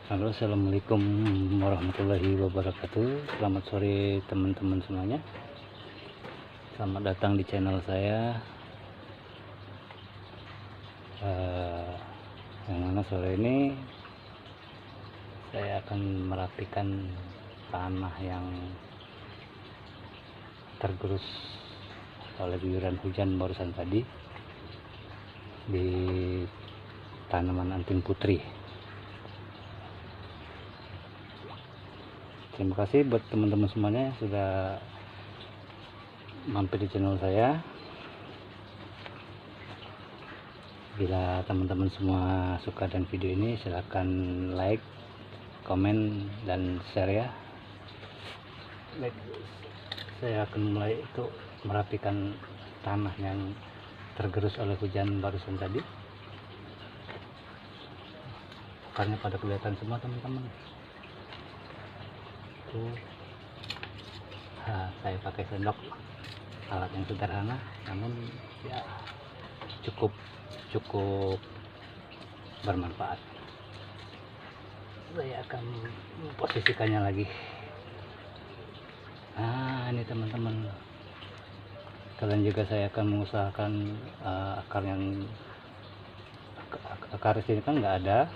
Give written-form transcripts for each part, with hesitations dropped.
Halo, assalamualaikum warahmatullahi wabarakatuh. Selamat sore teman-teman semuanya. Selamat datang di channel saya. Yang mana sore ini saya akan merapikan tanah yang tergerus oleh guyuran hujan barusan tadi di tanaman anting putri. Terima kasih buat teman-teman semuanya yang sudah mampir di channel saya. Bila teman-teman semua suka dan video ini, silahkan like, komen, dan share ya. Baik, saya akan mulai itu merapikan tanah yang tergerus oleh hujan barusan tadi. Akarnya pada kelihatan semua teman-teman. Saya pakai sendok, alat yang sederhana namun ya cukup bermanfaat. Saya akan memposisikannya lagi. Ini teman-teman, kalian juga saya akan mengusahakan akar sini kan nggak ada,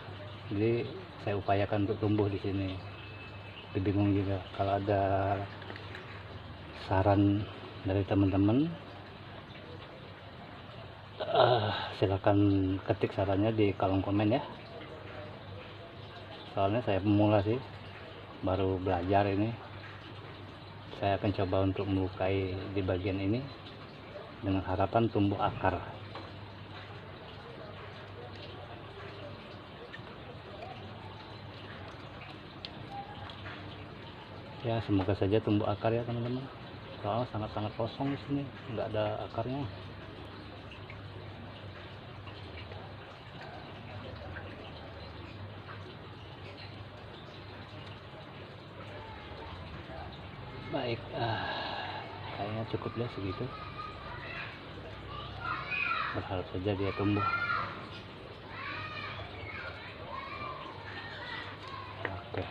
jadi saya upayakan untuk tumbuh di sini. Bingung juga, kalau ada saran dari teman-teman, silakan ketik sarannya di kolom komen ya. Soalnya saya pemula sih, baru belajar ini. Saya akan coba untuk melukai di bagian ini dengan harapan tumbuh akar. Ya, semoga saja tumbuh akar ya teman-teman. Soalnya sangat-sangat kosong di sini, nggak ada akarnya. Baik, kayaknya cukup ya segitu. Berharap saja dia tumbuh. Oke.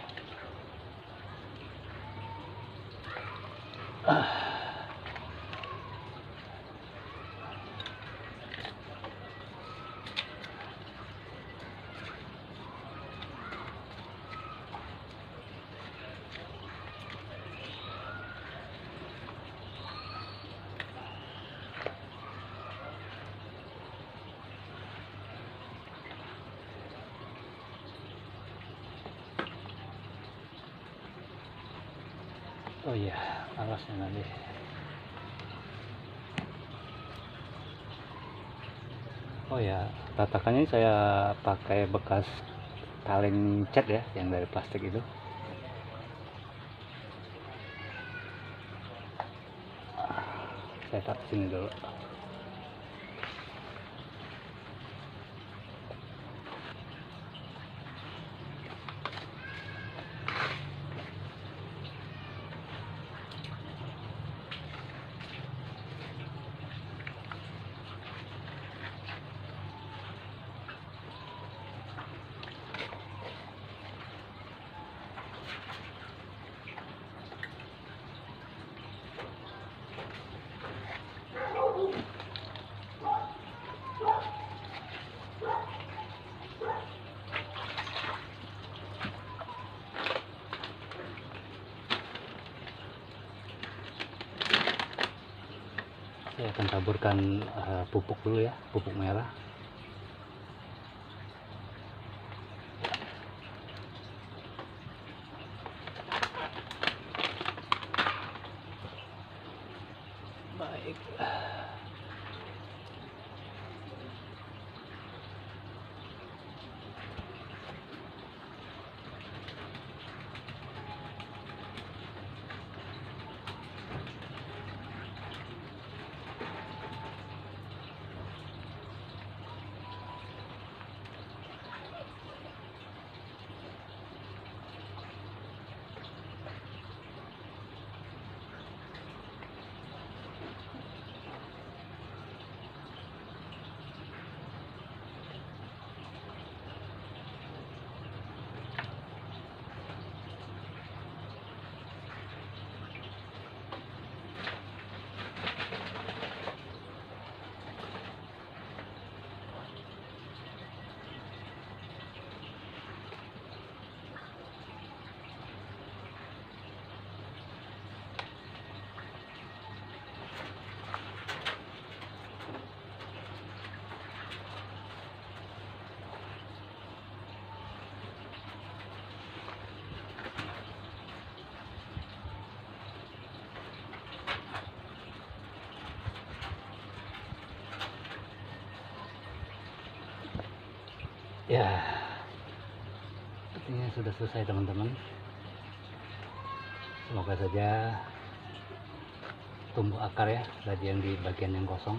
Oh iya, alasnya nanti. Oh ya, tatakannya saya pakai bekas kaleng cat ya, yang dari plastik itu. Saya taruh sini dulu. Saya akan taburkan pupuk dulu ya, pupuk merah. Baik. Ya, sepertinya sudah selesai teman-teman. Semoga saja tumbuh akar ya, bagian di bagian yang kosong.